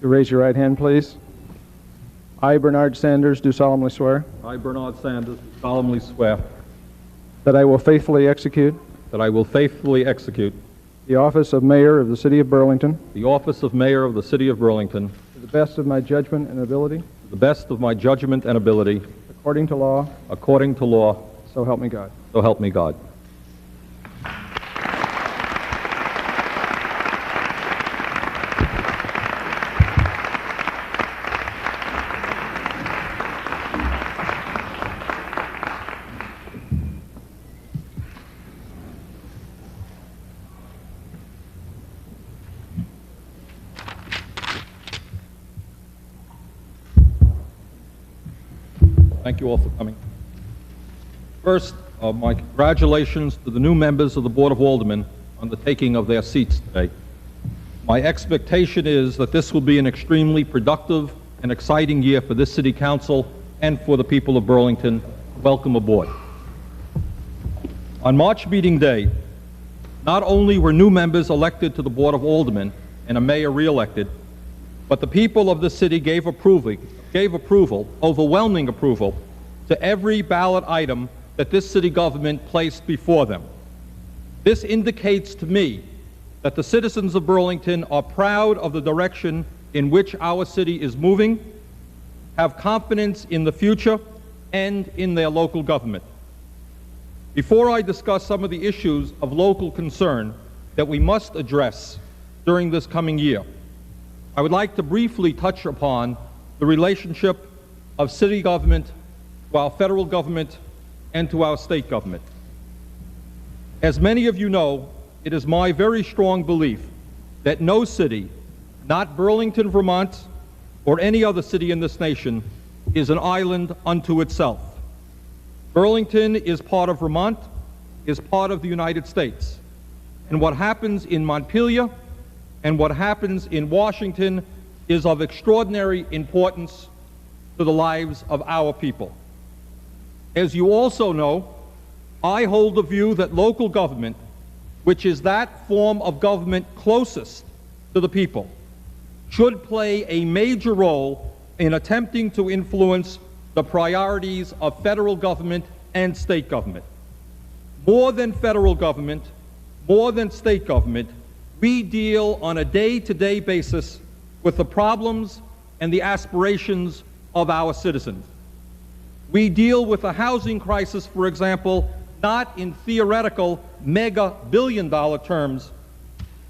You raise your right hand, please. I, Bernard Sanders, do solemnly swear I, Bernard Sanders, solemnly swear that I will faithfully execute that I will faithfully execute the office of Mayor of the City of Burlington the office of Mayor of the City of Burlington to the best of my judgment and ability, to the best of my judgment and ability, according to law, so help me God. So help me God. Thank you all for coming. First, my congratulations to the new members of the Board of Aldermen on the taking of their seats today. My expectation is that this will be an extremely productive and exciting year for this City Council and for the people of Burlington. Welcome aboard. On March meeting day, not only were new members elected to the Board of Aldermen and a mayor re-elected, but the people of the city gave approval, overwhelming approval, to every ballot item that this city government placed before them. This indicates to me that the citizens of Burlington are proud of the direction in which our city is moving, have confidence in the future, and in their local government. Before I discuss some of the issues of local concern that we must address during this coming year, I would like to briefly touch upon the relationship of city government to our federal government and to our state government. As many of you know, it is my very strong belief that no city, not Burlington, Vermont, or any other city in this nation, is an island unto itself. Burlington is part of Vermont, is part of the United States. And what happens in Montpelier and what happens in Washington is of extraordinary importance to the lives of our people. As you also know, I hold the view that local government, which is that form of government closest to the people, should play a major role in attempting to influence the priorities of federal government and state government. More than federal government, more than state government, we deal on a day-to-day basis with the problems and the aspirations of our citizens. We deal with a housing crisis, for example, not in theoretical mega billion-dollar terms,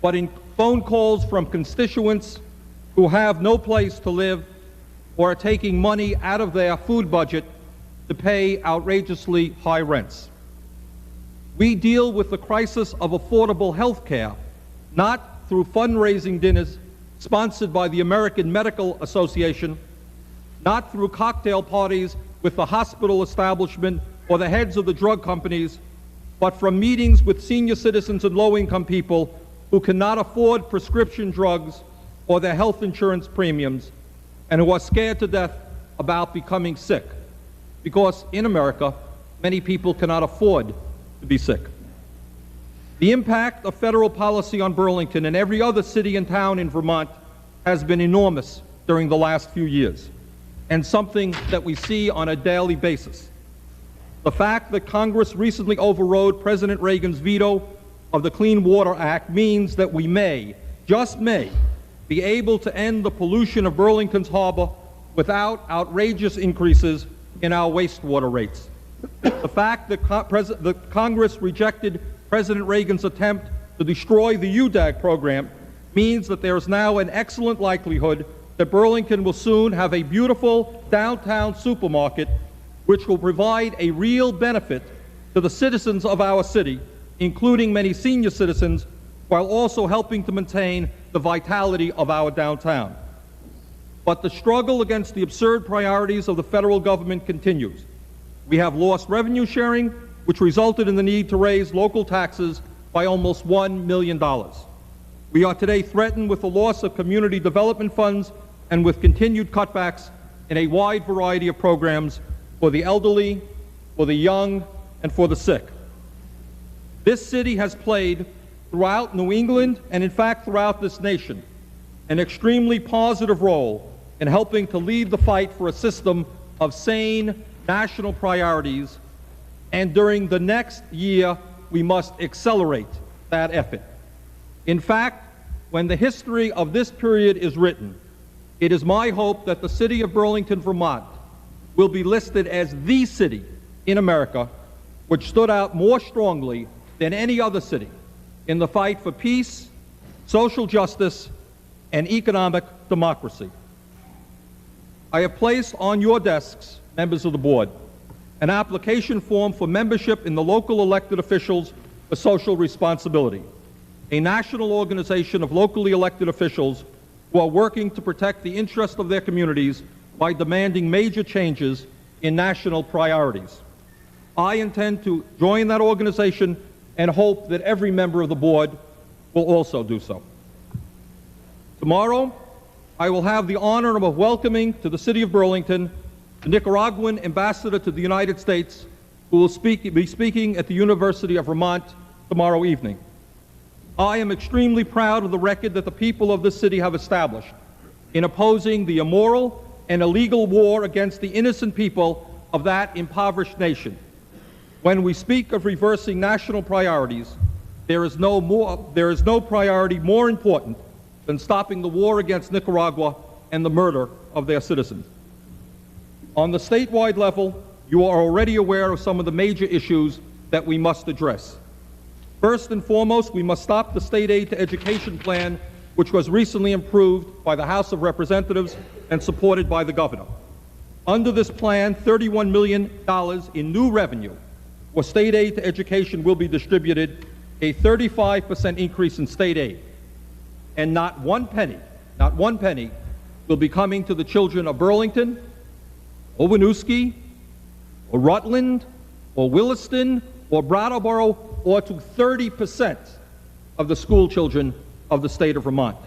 but in phone calls from constituents who have no place to live or are taking money out of their food budget to pay outrageously high rents. We deal with the crisis of affordable health care, not through fundraising dinners sponsored by the American Medical Association, not through cocktail parties with the hospital establishment or the heads of the drug companies, but from meetings with senior citizens and low-income people who cannot afford prescription drugs or their health insurance premiums and who are scared to death about becoming sick, because in America, many people cannot afford to be sick. The impact of federal policy on Burlington and every other city and town in Vermont has been enormous during the last few years, and something that we see on a daily basis. The fact that Congress recently overrode President Reagan's veto of the Clean Water Act means that we may, just may, be able to end the pollution of Burlington's harbor without outrageous increases in our wastewater rates. The fact that Congress rejected President Reagan's attempt to destroy the UDAG program means that there is now an excellent likelihood that Burlington will soon have a beautiful downtown supermarket which will provide a real benefit to the citizens of our city, including many senior citizens, while also helping to maintain the vitality of our downtown. But the struggle against the absurd priorities of the federal government continues. We have lost revenue sharing, which resulted in the need to raise local taxes by almost $1 million. We are today threatened with the loss of community development funds and with continued cutbacks in a wide variety of programs for the elderly, for the young, and for the sick. This city has played throughout New England and in fact throughout this nation an extremely positive role in helping to lead the fight for a system of sane national priorities, and during the next year, we must accelerate that effort. In fact, when the history of this period is written, it is my hope that the city of Burlington, Vermont, will be listed as the city in America which stood out more strongly than any other city in the fight for peace, social justice, and economic democracy. I have placed on your desks, members of the board, an application form for membership in the local elected officials for social responsibility, a national organization of locally elected officials who are working to protect the interests of their communities by demanding major changes in national priorities. I intend to join that organization and hope that every member of the board will also do so. Tomorrow, I will have the honor of welcoming to the city of Burlington the Nicaraguan ambassador to the United States, who will be speaking at the University of Vermont tomorrow evening. I am extremely proud of the record that the people of this city have established in opposing the immoral and illegal war against the innocent people of that impoverished nation. When we speak of reversing national priorities, there is no priority more important than stopping the war against Nicaragua and the murder of their citizens. On the statewide level, you are already aware of some of the major issues that we must address. First and foremost, we must stop the state aid to education plan, which was recently approved by the House of Representatives and supported by the governor. Under this plan, $31 million in new revenue for state aid to education will be distributed, a 35% increase in state aid. And not one penny will be coming to the children of Burlington, or Winooski, or Rutland, or Williston, or Brattleboro, or to 30% of the school children of the state of Vermont.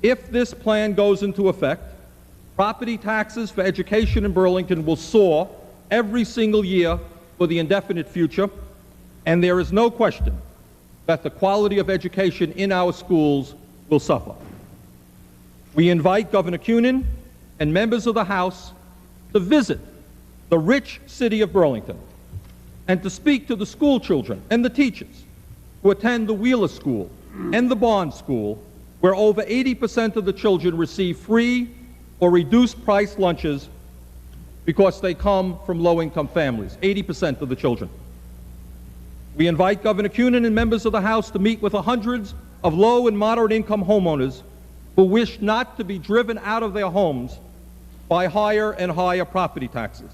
If this plan goes into effect, property taxes for education in Burlington will soar every single year for the indefinite future, and there is no question that the quality of education in our schools will suffer. We invite Governor Kunin and members of the House to visit the rich city of Burlington and to speak to the school children and the teachers who attend the Wheeler School and the Bond School, where over 80% of the children receive free or reduced price lunches because they come from low-income families, 80% of the children. We invite Governor Kunin and members of the House to meet with the hundreds of low and moderate income homeowners who wish not to be driven out of their homes by higher and higher property taxes.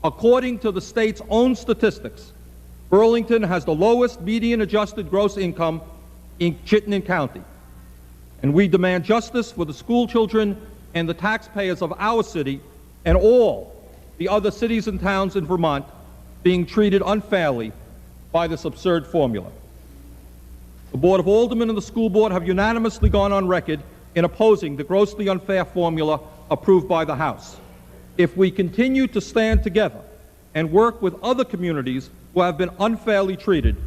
According to the state's own statistics, Burlington has the lowest median adjusted gross income in Chittenden County. And we demand justice for the school children and the taxpayers of our city and all the other cities and towns in Vermont being treated unfairly by this absurd formula. The Board of Aldermen and the school board have unanimously gone on record in opposing the grossly unfair formula approved by the House. If we continue to stand together and work with other communities who have been unfairly treated,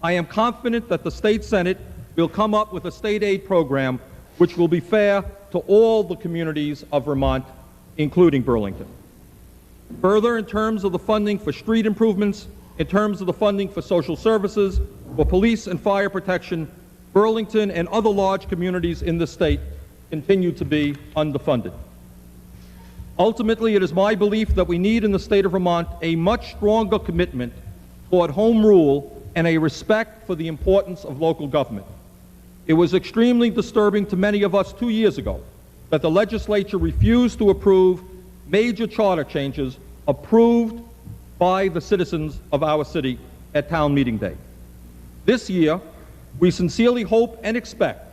I am confident that the state Senate will come up with a state aid program which will be fair to all the communities of Vermont, including Burlington. Further, in terms of the funding for street improvements, in terms of the funding for social services, for police and fire protection, Burlington and other large communities in the state continue to be underfunded. Ultimately, it is my belief that we need in the state of Vermont a much stronger commitment toward home rule and a respect for the importance of local government. It was extremely disturbing to many of us 2 years ago that the legislature refused to approve major charter changes approved by the citizens of our city at town meeting day. This year, we sincerely hope and expect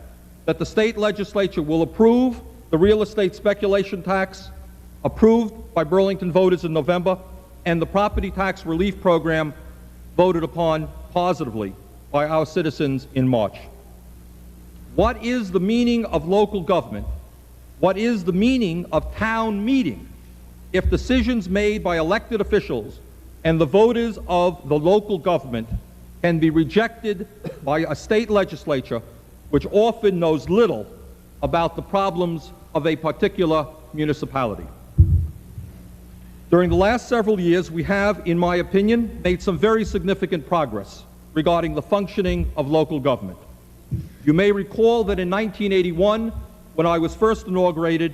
that the state legislature will approve the real estate speculation tax approved by Burlington voters in November and the property tax relief program voted upon positively by our citizens in March. What is the meaning of local government? What is the meaning of town meeting if decisions made by elected officials and the voters of the local government can be rejected by a state legislature which often knows little about the problems of a particular municipality. During the last several years, we have, in my opinion, made some very significant progress regarding the functioning of local government. You may recall that in 1981, when I was first inaugurated,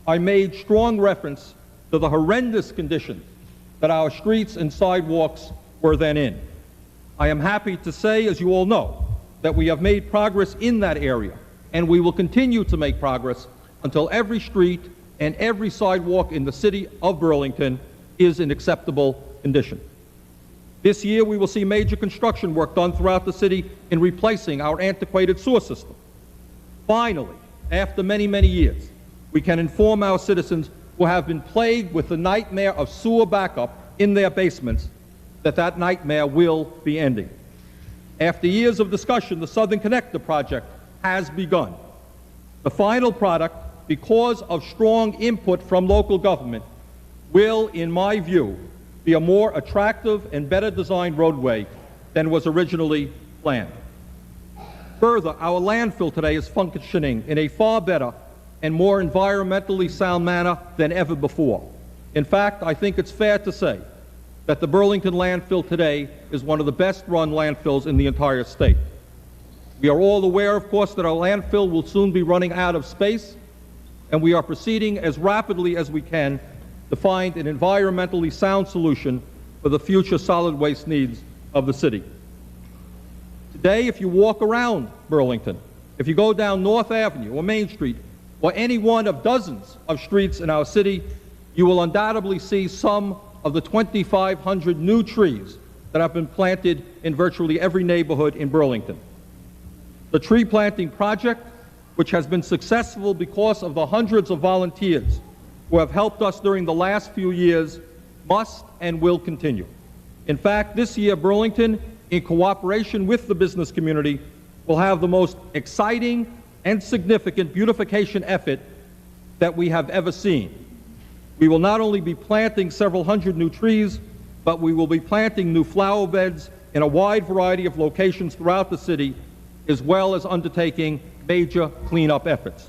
I made strong reference to the horrendous conditions that our streets and sidewalks were then in. I am happy to say, as you all know, that we have made progress in that area, and we will continue to make progress until every street and every sidewalk in the city of Burlington is in acceptable condition. This year, we will see major construction work done throughout the city in replacing our antiquated sewer system. Finally, after many, many years, we can inform our citizens who have been plagued with the nightmare of sewer backup in their basements that that nightmare will be ending. After years of discussion, the Southern Connector project has begun. The final product, because of strong input from local government, will, in my view, be a more attractive and better designed roadway than was originally planned. Further, our landfill today is functioning in a far better and more environmentally sound manner than ever before. In fact, I think it's fair to say that the Burlington landfill today is one of the best run landfills in the entire state. We are all aware, of course, that our landfill will soon be running out of space, and we are proceeding as rapidly as we can to find an environmentally sound solution for the future solid waste needs of the city. Today, if you walk around Burlington, if you go down North Avenue or Main Street, or any one of dozens of streets in our city, you will undoubtedly see some of the 2,500 new trees that have been planted in virtually every neighborhood in Burlington. The tree planting project, which has been successful because of the hundreds of volunteers who have helped us during the last few years, must and will continue. In fact, this year, Burlington, in cooperation with the business community, will have the most exciting and significant beautification effort that we have ever seen. We will not only be planting several hundred new trees, but we will be planting new flower beds in a wide variety of locations throughout the city, as well as undertaking major cleanup efforts.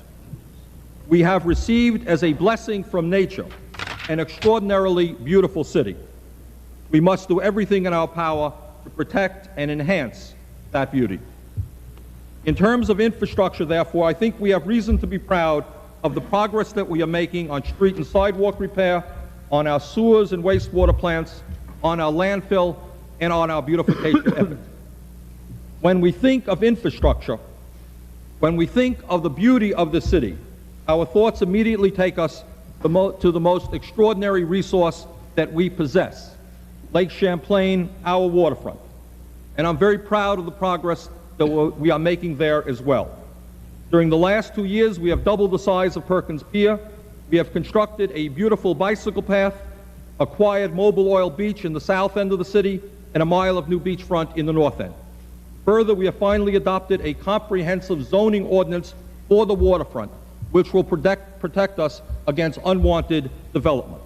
We have received as a blessing from nature an extraordinarily beautiful city. We must do everything in our power to protect and enhance that beauty. In terms of infrastructure, therefore, I think we have reason to be proud of the progress that we are making on street and sidewalk repair, on our sewers and wastewater plants, on our landfill, and on our beautification efforts. When we think of infrastructure, when we think of the beauty of the city, our thoughts immediately take us to the most extraordinary resource that we possess, Lake Champlain, our waterfront. And I'm very proud of the progress that we are making there as well. During the last 2 years, we have doubled the size of Perkins Pier. We have constructed a beautiful bicycle path, acquired Mobile Oil Beach in the south end of the city, and a mile of new beachfront in the north end. Further, we have finally adopted a comprehensive zoning ordinance for the waterfront, which will protect us against unwanted development.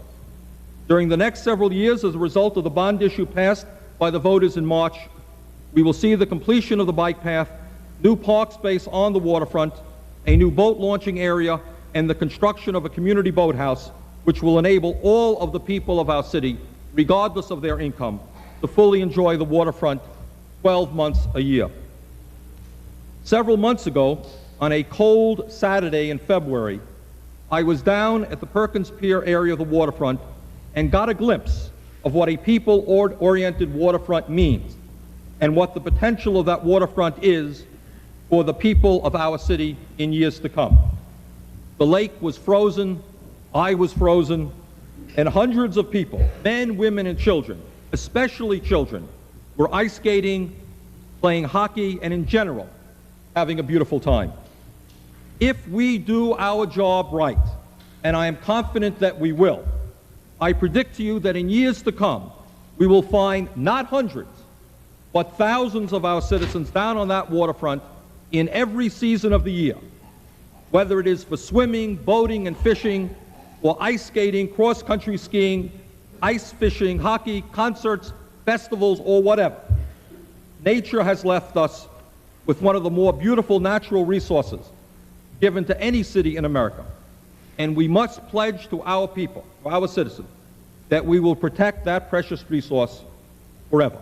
During the next several years, as a result of the bond issue passed by the voters in March, we will see the completion of the bike path, new park space on the waterfront, a new boat launching area, and the construction of a community boathouse, which will enable all of the people of our city, regardless of their income, to fully enjoy the waterfront 12 months a year. Several months ago, on a cold Saturday in February, I was down at the Perkins Pier area of the waterfront and got a glimpse of what a people-oriented waterfront means and what the potential of that waterfront is for the people of our city in years to come. The lake was frozen, I was frozen, and hundreds of people, men, women, and children, especially children, were ice skating, playing hockey, and in general, having a beautiful time. If we do our job right, and I am confident that we will, I predict to you that in years to come, we will find not hundreds, but thousands of our citizens down on that waterfront in every season of the year, whether it is for swimming, boating, and fishing, or ice skating, cross-country skiing, ice fishing, hockey, concerts, festivals, or whatever. Nature has left us with one of the more beautiful natural resources given to any city in America. And we must pledge to our people, to our citizens, that we will protect that precious resource forever.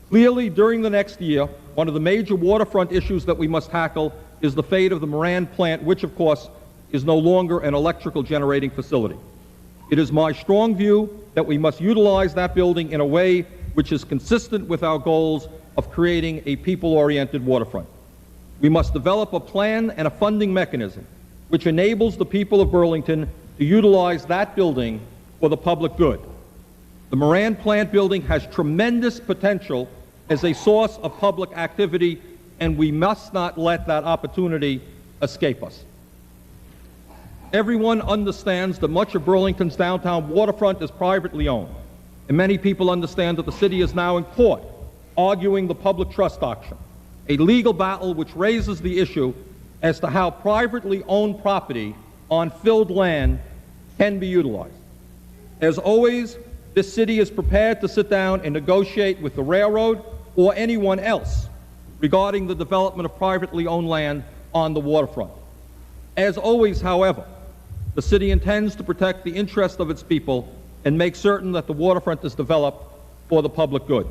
Clearly, during the next year, one of the major waterfront issues that we must tackle is the fate of the Moran plant, which, of course, is no longer an electrical generating facility. It is my strong view that we must utilize that building in a way which is consistent with our goals of creating a people-oriented waterfront. We must develop a plan and a funding mechanism which enables the people of Burlington to utilize that building for the public good. The Moran plant building has tremendous potential as a source of public activity, and we must not let that opportunity escape us. Everyone understands that much of Burlington's downtown waterfront is privately owned, and many people understand that the city is now in court arguing the public trust doctrine, a legal battle which raises the issue as to how privately owned property on filled land can be utilized. As always, this city is prepared to sit down and negotiate with the railroad or anyone else regarding the development of privately owned land on the waterfront. As always, however, the city intends to protect the interest of its people and make certain that the waterfront is developed for the public good.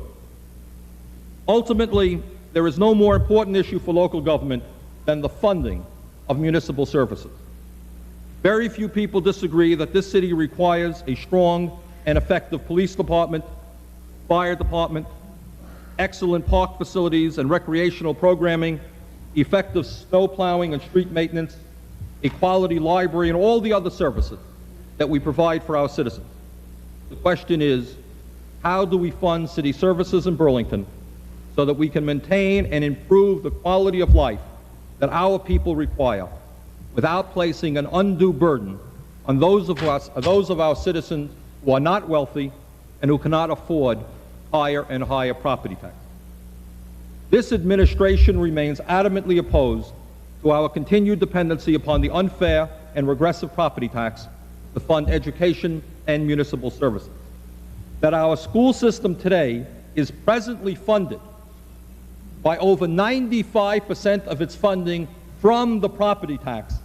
Ultimately, there is no more important issue for local government than the funding of municipal services. Very few people disagree that this city requires a strong and effective police department, fire department, excellent park facilities and recreational programming, effective snow plowing and street maintenance, a quality library, and all the other services that we provide for our citizens. The question is, how do we fund city services in Burlington so that we can maintain and improve the quality of life that our people require without placing an undue burden on those of our citizens who are not wealthy and who cannot afford higher and higher property taxes? This administration remains adamantly opposed to our continued dependency upon the unfair and regressive property tax to fund education and municipal services. That our school system today is presently funded by over 95% of its funding from the property tax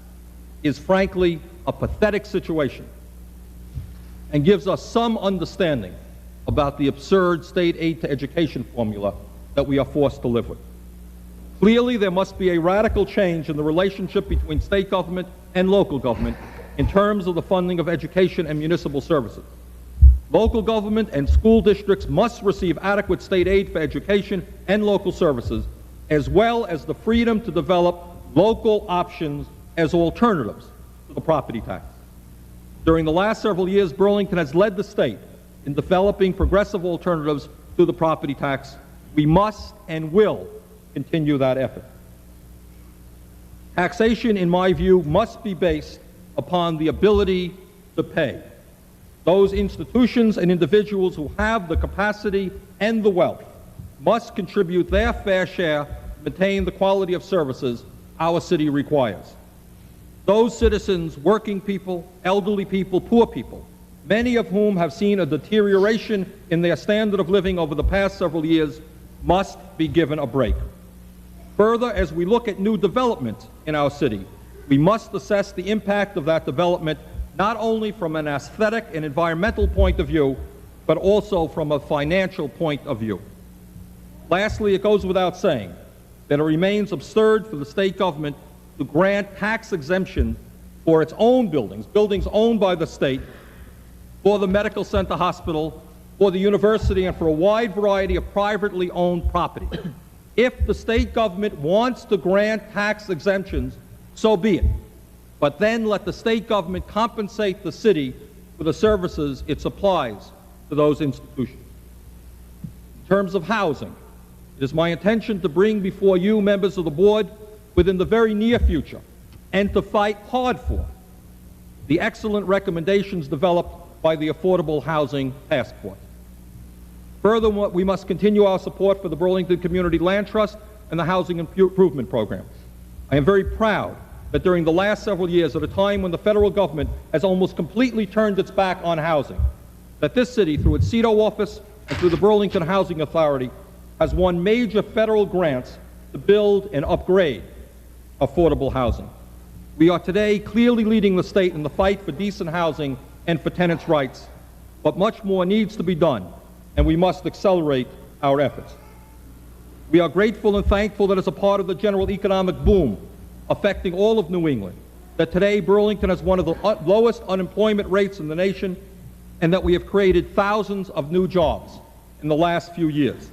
is frankly a pathetic situation and gives us some understanding about the absurd state aid to education formula that we are forced to live with. Clearly, there must be a radical change in the relationship between state government and local government in terms of the funding of education and municipal services. Local government and school districts must receive adequate state aid for education and local services, as well as the freedom to develop local options as alternatives to the property tax. During the last several years, Burlington has led the state in developing progressive alternatives to the property tax. We must and will continue that effort. Taxation, in my view, must be based upon the ability to pay. Those institutions and individuals who have the capacity and the wealth must contribute their fair share to maintain the quality of services our city requires. Those citizens, working people, elderly people, poor people, many of whom have seen a deterioration in their standard of living over the past several years, must be given a break. Further, as we look at new development in our city, we must assess the impact of that development not only from an aesthetic and environmental point of view, but also from a financial point of view. Lastly, it goes without saying that it remains absurd for the state government to grant tax exemption for its own buildings, buildings owned by the state, for the medical center hospital, for the university, and for a wide variety of privately owned property. If the state government wants to grant tax exemptions, so be it. But then let the state government compensate the city for the services it supplies to those institutions. In terms of housing, it is my intention to bring before you, members of the board, within the very near future, and to fight hard for the excellent recommendations developed by the Affordable Housing Task Force. Furthermore, we must continue our support for the Burlington Community Land Trust and the Housing Improvement Program. I am very proud that during the last several years, at a time when the federal government has almost completely turned its back on housing, that this city, through its CEDO office and through the Burlington Housing Authority, has won major federal grants to build and upgrade affordable housing. We are today clearly leading the state in the fight for decent housing and for tenants' rights, but much more needs to be done, and we must accelerate our efforts. We are grateful and thankful that as a part of the general economic boom affecting all of New England, that today Burlington has one of the lowest unemployment rates in the nation, and that we have created thousands of new jobs in the last few years.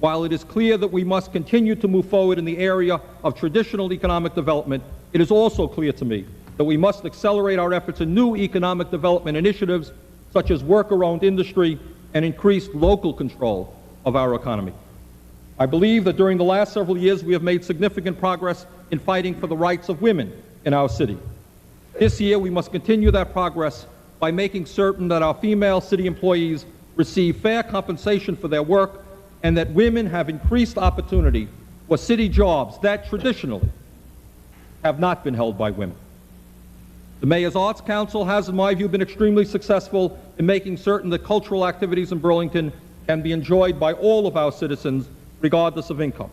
While it is clear that we must continue to move forward in the area of traditional economic development, it is also clear to me that we must accelerate our efforts in new economic development initiatives such as worker-owned industry and increased local control of our economy. I believe that during the last several years we have made significant progress in fighting for the rights of women in our city. This year we must continue that progress by making certain that our female city employees receive fair compensation for their work and that women have increased opportunity for city jobs that traditionally have not been held by women. The Mayor's Arts Council has, in my view, been extremely successful in making certain that cultural activities in Burlington can be enjoyed by all of our citizens, regardless of income.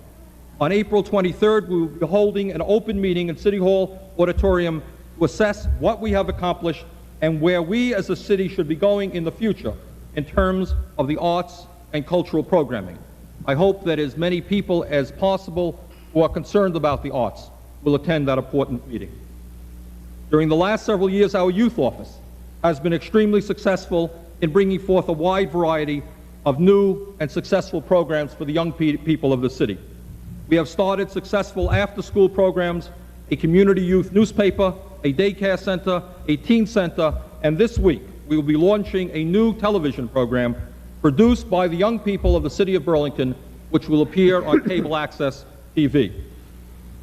On April 23rd, we will be holding an open meeting in City Hall Auditorium to assess what we have accomplished and where we as a city should be going in the future in terms of the arts and cultural programming. I hope that as many people as possible who are concerned about the arts will attend that important meeting. During the last several years, our youth office has been extremely successful in bringing forth a wide variety of new and successful programs for the young people of the city. We have started successful after-school programs, a community youth newspaper, a daycare center, a teen center, and this week we will be launching a new television program produced by the young people of the city of Burlington, which will appear on cable access TV.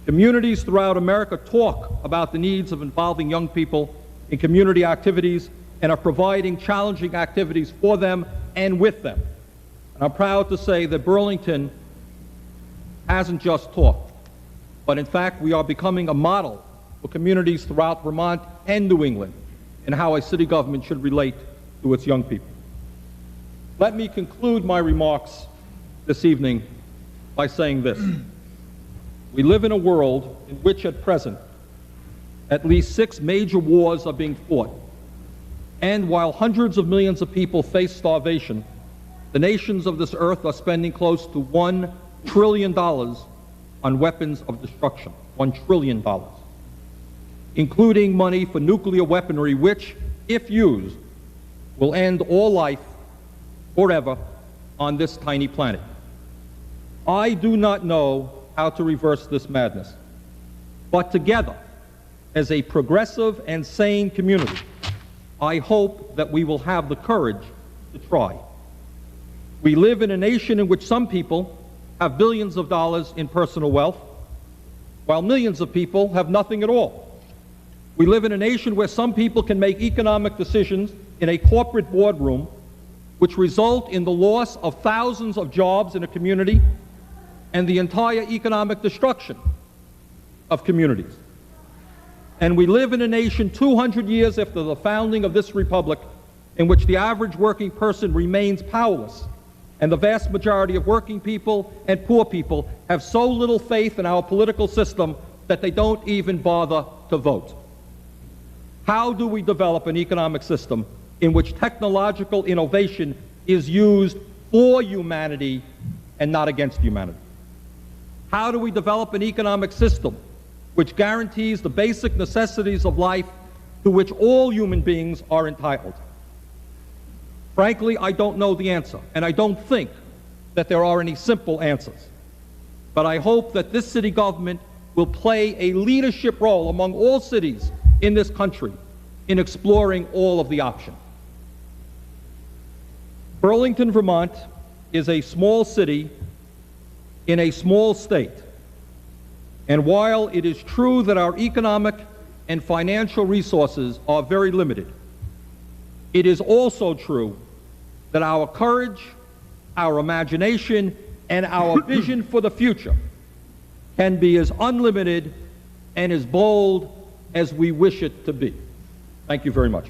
Communities throughout America talk about the needs of involving young people in community activities and are providing challenging activities for them and with them. And I'm proud to say that Burlington hasn't just talked, but in fact we are becoming a model for communities throughout Vermont and New England in how a city government should relate to its young people. Let me conclude my remarks this evening by saying this. We live in a world in which at present at least 6 major wars are being fought. And while hundreds of millions of people face starvation, the nations of this earth are spending close to $1 trillion on weapons of destruction. $1 trillion. Including money for nuclear weaponry, which, if used, will end all life forever on this tiny planet. I do not know how to reverse this madness, but together, as a progressive and sane community, I hope that we will have the courage to try. We live in a nation in which some people have billions of dollars in personal wealth, while millions of people have nothing at all. We live in a nation where some people can make economic decisions in a corporate boardroom which result in the loss of thousands of jobs in a community and the entire economic destruction of communities. And we live in a nation 200 years after the founding of this republic in which the average working person remains powerless, and the vast majority of working people and poor people have so little faith in our political system that they don't even bother to vote. How do we develop an economic system in which technological innovation is used for humanity and not against humanity? How do we develop an economic system which guarantees the basic necessities of life to which all human beings are entitled? Frankly, I don't know the answer, and I don't think that there are any simple answers. But I hope that this city government will play a leadership role among all cities in this country in exploring all of the options. Burlington, Vermont is a small city in a small state. And while it is true that our economic and financial resources are very limited, it is also true that our courage, our imagination, and our vision for the future can be as unlimited and as bold as we wish it to be. Thank you very much.